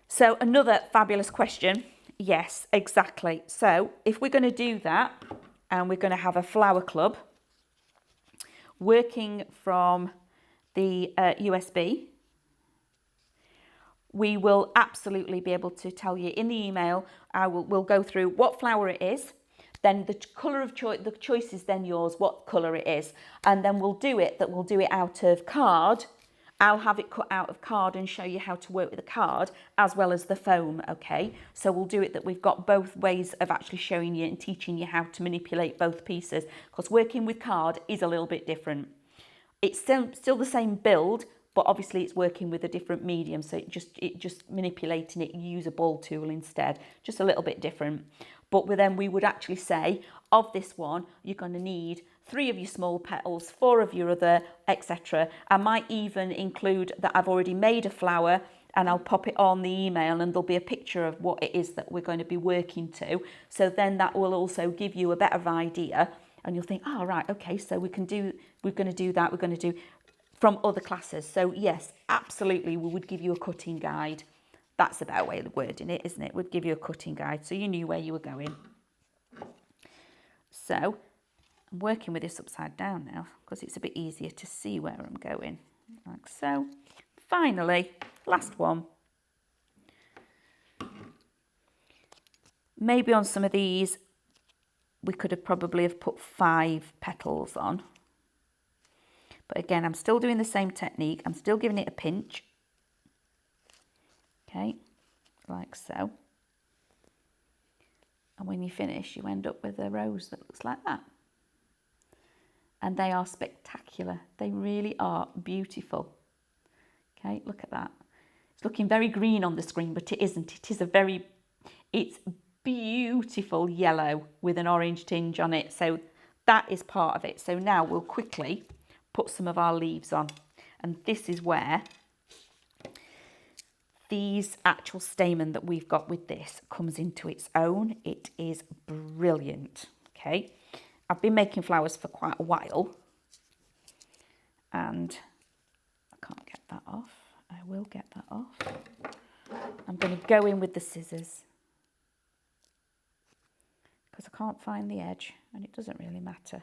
So another fabulous question. Yes, exactly. So if we're going to do that and we're going to have a flower club working from the USB, we will absolutely be able to tell you in the email. We'll go through what flower it is, then the colour of choice, the choice is then yours, what colour it is, and then we'll do it out of card. I'll have it cut out of card and show you how to work with the card as well as the foam, okay? So we'll do it that we've got both ways of actually showing you and teaching you how to manipulate both pieces, because working with card is a little bit different. It's still the same build, but obviously it's working with a different medium, so it just manipulating it, use a ball tool instead, just a little bit different. But then we would actually say, of this one, you're going to need 3 of your small petals, 4 of your other, etc. I might even include that I've already made a flower, and I'll pop it on the email, and there'll be a picture of what it is that we're going to be working to. So then that will also give you a better idea, and you'll think, oh, right, okay, so we're going to do that, we're going to do from other classes. So yes, absolutely, we would give you a cutting guide. That's a better way of wording it, isn't it? We'd give you a cutting guide so you knew where you were going. So I'm working with this upside down now because it's a bit easier to see where I'm going, like so. Finally, last one. Maybe on some of these, we could have probably have put 5 petals on. But again, I'm still doing the same technique. I'm still giving it a pinch. Okay, like so. And when you finish, you end up with a rose that looks like that. And they are spectacular. They really are beautiful. Okay, look at that. It's looking very green on the screen, but it isn't. It's beautiful yellow with an orange tinge on it. So that is part of it. So now we'll quickly put some of our leaves on. And this is where these actual stamen that we've got with this comes into its own. It is brilliant. Okay, I've been making flowers for quite a while, and I can't get that off. I will get that off. I'm going to go in with the scissors because I can't find the edge, and it doesn't really matter.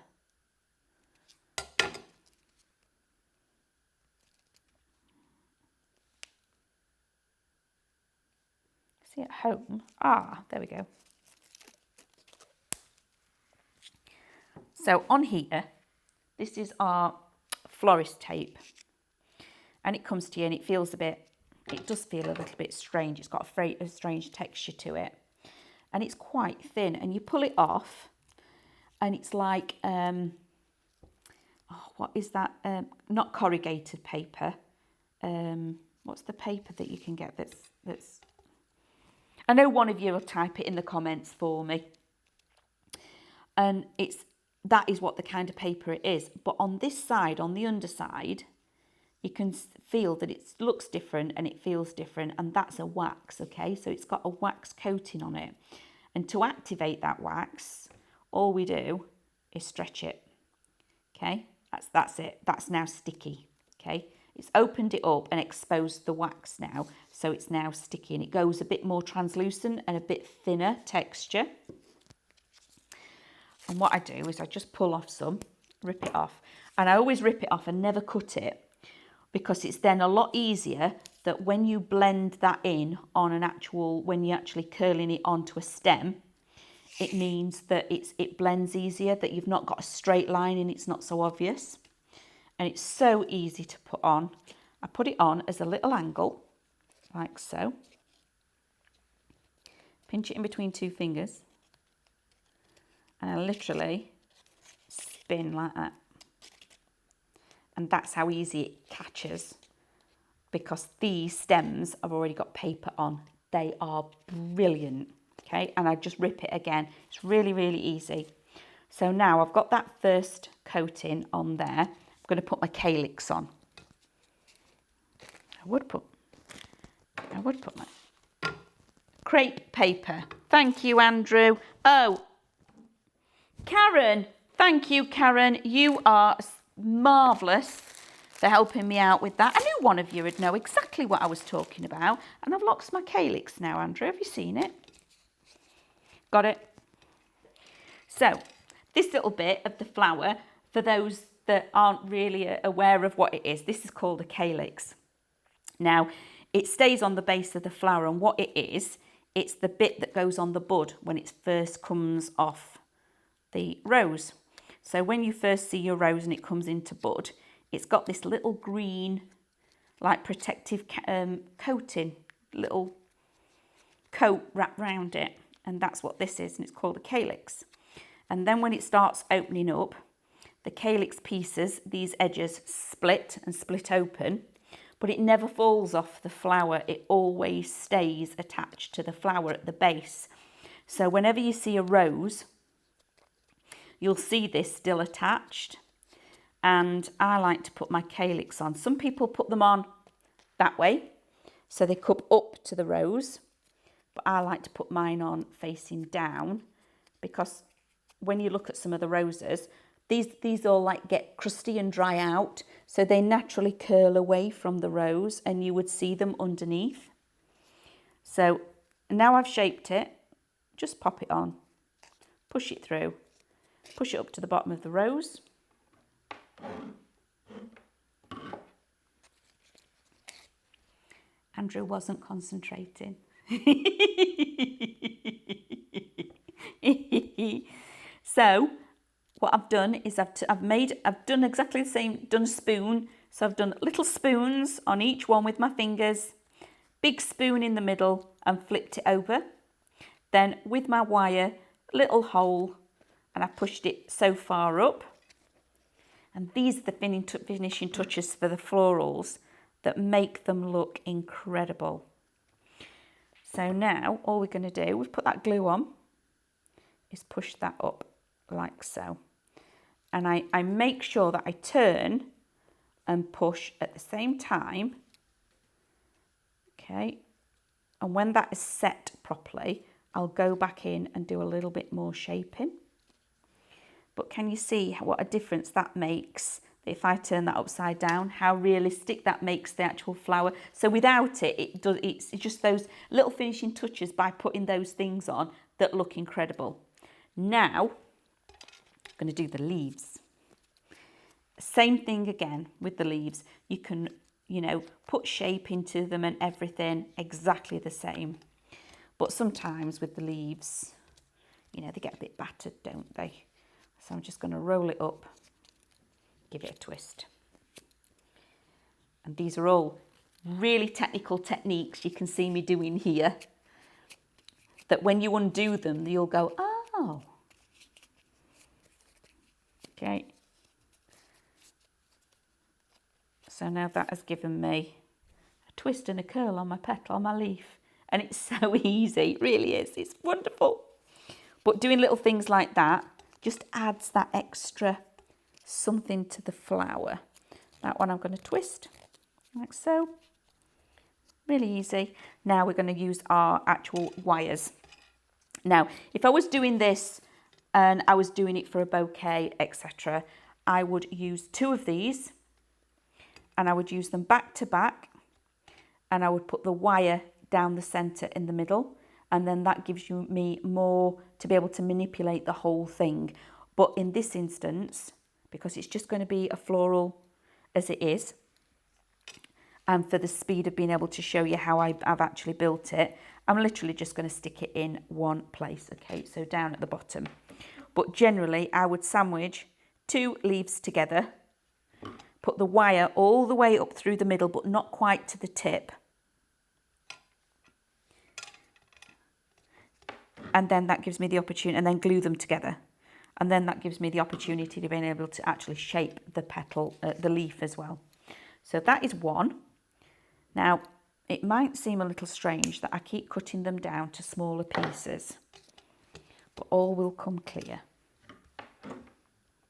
See at home. Ah, there we go. So on here, this is our florist tape, and it comes to you and it feels it does feel a little bit strange. It's got a strange texture to it, and it's quite thin, and you pull it off and it's like, what is that? Not corrugated paper. What's the paper that you can get that's I know one of you will type it in the comments for me. And that is what the kind of paper it is. But on this side, on the underside, you can feel that it looks different and it feels different. And that's a wax, okay? So it's got a wax coating on it. And to activate that wax, all we do is stretch it, okay? That's it. That's now sticky, okay? It's opened it up and exposed the wax now, so it's now sticky, and it goes a bit more translucent and a bit thinner texture. And what I do is I just pull off some, rip it off, and I always rip it off and never cut it, because it's then a lot easier that when you blend that in on when you're actually curling it onto a stem, it means that it blends easier, that you've not got a straight line and it's not so obvious. And it's so easy to put on. I put it on as a little angle, like so. Pinch it in between 2 fingers. And I literally spin like that. And that's how easy it catches, because these stems have already got paper on. They are brilliant, okay? And I just rip it again. It's really, really easy. So now I've got that first coating on there. I'm going to put my calyx on. I would put my crepe paper. Thank you, Andrew. Oh, Karen. Thank you, Karen. You are marvellous for helping me out with that. I knew one of you would know exactly what I was talking about. And I've lost my calyx now, Andrew. Have you seen it? Got it? So, this little bit of the flower, for those that aren't really aware of what it is, this is called a calyx. Now, it stays on the base of the flower, and what it is, it's the bit that goes on the bud when it first comes off the rose. So when you first see your rose and it comes into bud, it's got this little green, like protective coating, little coat wrapped around it, and that's what this is, and it's called a calyx. And then when it starts opening up, the calyx pieces, these edges split open, but it never falls off the flower. It always stays attached to the flower at the base. So whenever you see a rose, you'll see this still attached. And I like to put my calyx on. Some people put them on that way, so they come up to the rose. But I like to put mine on facing down, because when you look at some of the roses, these all like get crusty and dry out, so they naturally curl away from the rose and you would see them underneath. So now I've shaped it, just pop it on, push it through, push it up to the bottom of the rose. Andrew wasn't concentrating. So what I've done is I've done exactly the same, done a spoon. So I've done little spoons on each one with my fingers, big spoon in the middle, and flipped it over. Then with my wire, little hole, and I pushed it so far up. And these are the finishing touches for the florals that make them look incredible. So now all we're going to do, we've put that glue on, is push that up like so. And I make sure that I turn and push at the same time. Okay. And when that is set properly, I'll go back in and do a little bit more shaping. But can you see what a difference that makes if I turn that upside down, how realistic that makes the actual flower? So without it, it's just those little finishing touches by putting those things on that look incredible. Now, I'm going to do the leaves. Same thing again with the leaves. You can, you know, put shape into them and everything exactly the same. But sometimes with the leaves, you know, they get a bit battered, don't they? So I'm just going to roll it up, give it a twist. And these are all really technical techniques you can see me doing here, that when you undo them, you'll go, oh. Okay. So now that has given me a twist and a curl on my petal, on my leaf. And it's so easy, it really is. It's wonderful. But doing little things like that just adds that extra something to the flower. That one I'm going to twist like so. Really easy. Now we're going to use our actual wires. Now, if I was doing this and I was doing it for a bouquet, etc., I would use 2 of these and I would use them back to back, and I would put the wire down the centre in the middle, and then that gives me more to be able to manipulate the whole thing. But in this instance, because it's just going to be a floral as it is, and for the speed of being able to show you how I've actually built it, I'm literally just going to stick it in one place, okay, so down at the bottom. But generally, I would sandwich 2 leaves together, put the wire all the way up through the middle, but not quite to the tip. And then that gives me the opportunity, and then glue them together. And then that gives me the opportunity to be able to actually shape the petal, the leaf as well. So that is one. Now, it might seem a little strange that I keep cutting them down to smaller pieces, but all will come clear.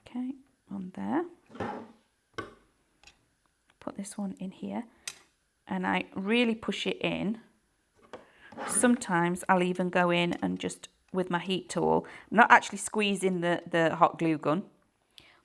Okay, on there. Put this one in here, and I really push it in. Sometimes I'll even go in and just with my heat tool, I'm not actually squeezing the hot glue gun,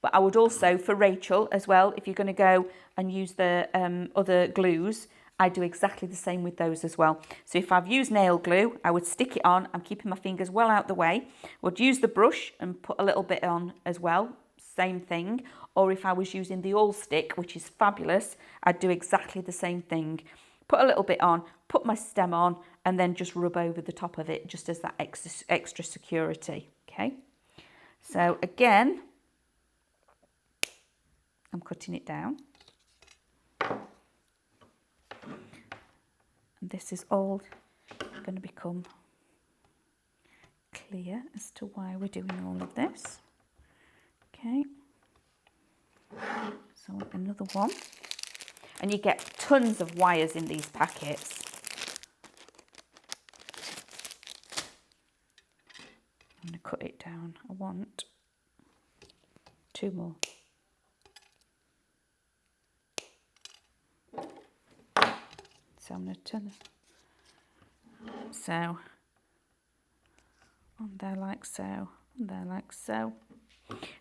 but I would also, for Rachel as well, if you're going to go and use the other glues, I do exactly the same with those as well. So if I've used nail glue, I would stick it on. I'm keeping my fingers well out the way. Would use the brush and put a little bit on as well. Same thing. Or if I was using the all stick, which is fabulous, I'd do exactly the same thing. Put a little bit on, put my stem on, and then just rub over the top of it just as that extra security, okay? So again, I'm cutting it down. And this is all going to become clear as to why we're doing all of this. Okay. So another one. And you get tons of wires in these packets. I'm going to cut it down. I want 2 more. So I'm going to turn this. So, on there like so, on there like so.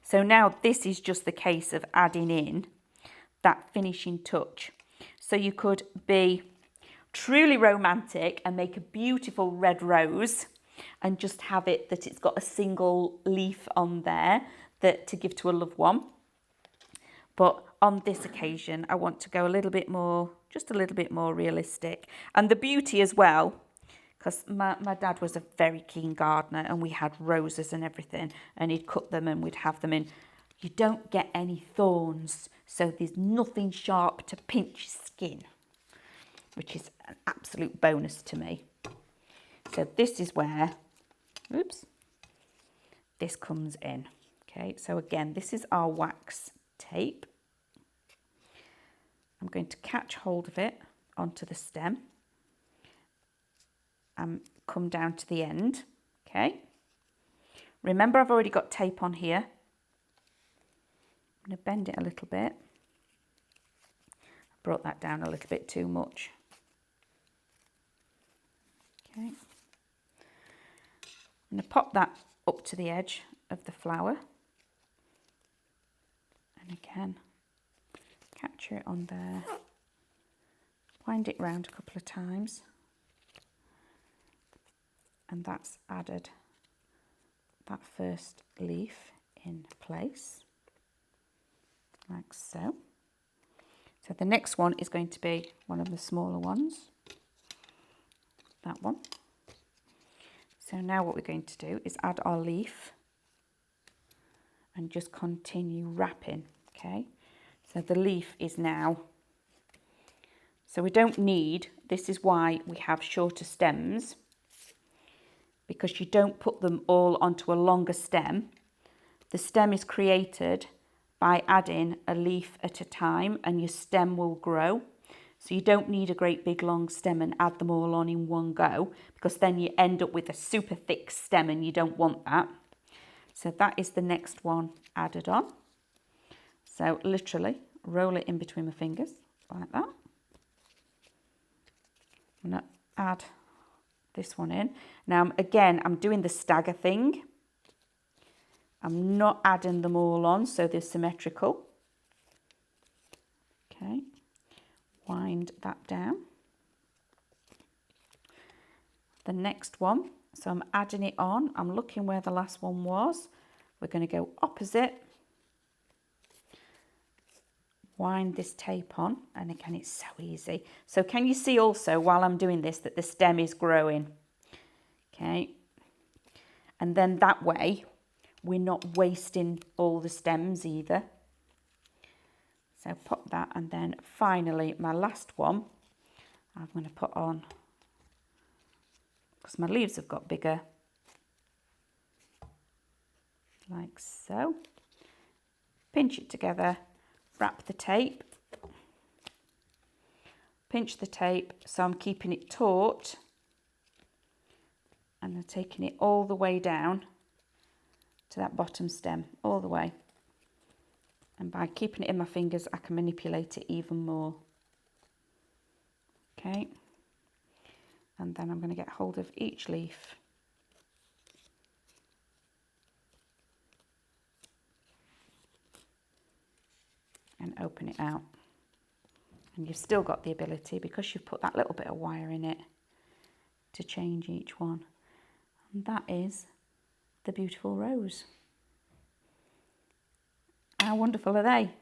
So now this is just the case of adding in that finishing touch. So you could be truly romantic and make a beautiful red rose and just have it that it's got a single leaf on there that to give to a loved one. But on this occasion, I want to go a little bit more, just a little bit more realistic. And the beauty as well, because my dad was a very keen gardener and we had roses and everything, and he'd cut them and we'd have them in. You don't get any thorns, so there's nothing sharp to pinch skin, which is an absolute bonus to me. So this is where, oops, this comes in. Okay, so again, this is our wax tape. I'm going to catch hold of it onto the stem and come down to the end. Okay, remember I've already got tape on here. I'm going to bend it a little bit. I brought that down a little bit too much. Okay, I'm going to pop that up to the edge of the flower. And again, capture it on there, wind it round a couple of times, and that's added that first leaf in place, like so. So the next one is going to be one of the smaller ones, that one. So now what we're going to do is add our leaf and just continue wrapping, okay? So the leaf is now, so we don't need, this is why we have shorter stems, because you don't put them all onto a longer stem. The stem is created by adding a leaf at a time and your stem will grow. So you don't need a great big long stem and add them all on in one go, because then you end up with a super thick stem and you don't want that. So that is the next one added on. So literally roll it in between my fingers like that. I'm going to add this one in. Now again, I'm doing the stagger thing. I'm not adding them all on so they're symmetrical. Okay, wind that down. The next one, so I'm adding it on. I'm looking where the last one was. We're going to go opposite. Wind this tape on, and again it's so easy. So can you see also while I'm doing this that the stem is growing? Okay, and then that way we're not wasting all the stems either. So pop that, and then finally my last one I'm going to put on, because my leaves have got bigger, like so. Pinch it together, wrap the tape, pinch the tape, so I'm keeping it taut and I'm taking it all the way down to that bottom stem, all the way. And by keeping it in my fingers, I can manipulate it even more. Okay, and then I'm going to get hold of each leaf. And open it out, and you've still got the ability, because you've put that little bit of wire in it, to change each one. And that is the beautiful rose. How wonderful are they?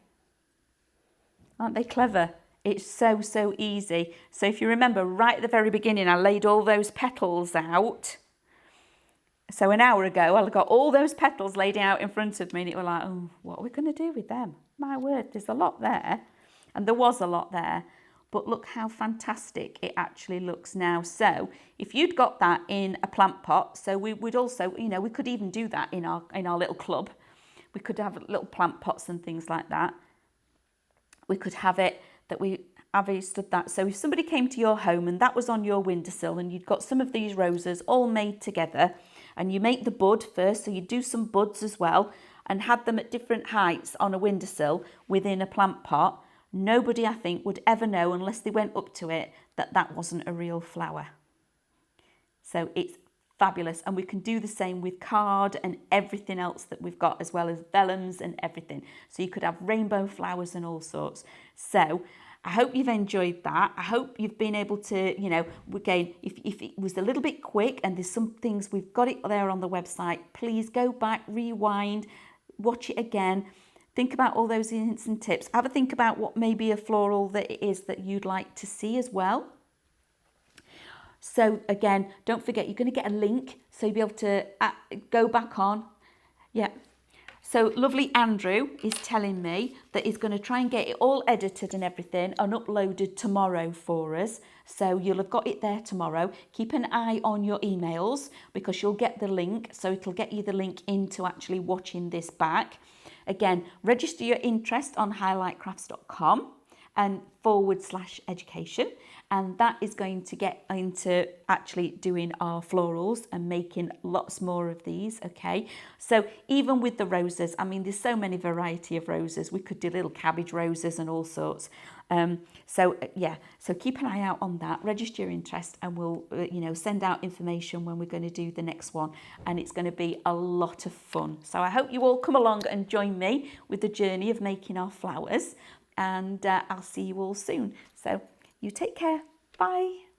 Aren't they clever? It's so easy. So if you remember right at the very beginning, I laid all those petals out. So an hour ago, I got all those petals laid out in front of me, and it was like, oh, what are we going to do with them? My word, there's a lot there. And there was a lot there. But look how fantastic it actually looks now. So if you'd got that in a plant pot, so we would also, you know, we could even do that in our little club. We could have little plant pots and things like that. We could have it that we have you stood that? So if somebody came to your home and that was on your windowsill and you'd got some of these roses all made together, and you make the bud first, so you do some buds as well, and had them at different heights on a windowsill within a plant pot, nobody, I think, would ever know unless they went up to it that that wasn't a real flower. So it's fabulous, and we can do the same with card and everything else that we've got, as well as vellums and everything. So you could have rainbow flowers and all sorts. So I hope you've enjoyed that. I hope you've been able to, you know, again, if it was a little bit quick and there's some things, we've got it there on the website, please go back, rewind, watch it again. Think about all those hints and tips. Have a think about what maybe a floral that it is that you'd like to see as well. So again, don't forget, you're going to get a link, so you'll be able to go back on. Yeah. So lovely Andrew is telling me that he's going to try and get it all edited and everything and uploaded tomorrow for us. So you'll have got it there tomorrow. Keep an eye on your emails because you'll get the link. So it'll get you the link into actually watching this back. Again, register your interest on highlightcrafts.com and /education, and that is going to get into actually doing our florals and making lots more of these. Okay, so even with the roses, I mean, there's so many variety of roses. We could do little cabbage roses and all sorts. Yeah, so keep an eye out on that, register your interest, and we'll you know, send out information when we're going to do the next one, and it's going to be a lot of fun. So I hope you all come along and join me with the journey of making our flowers, and I'll see you all soon. So you take care. Bye.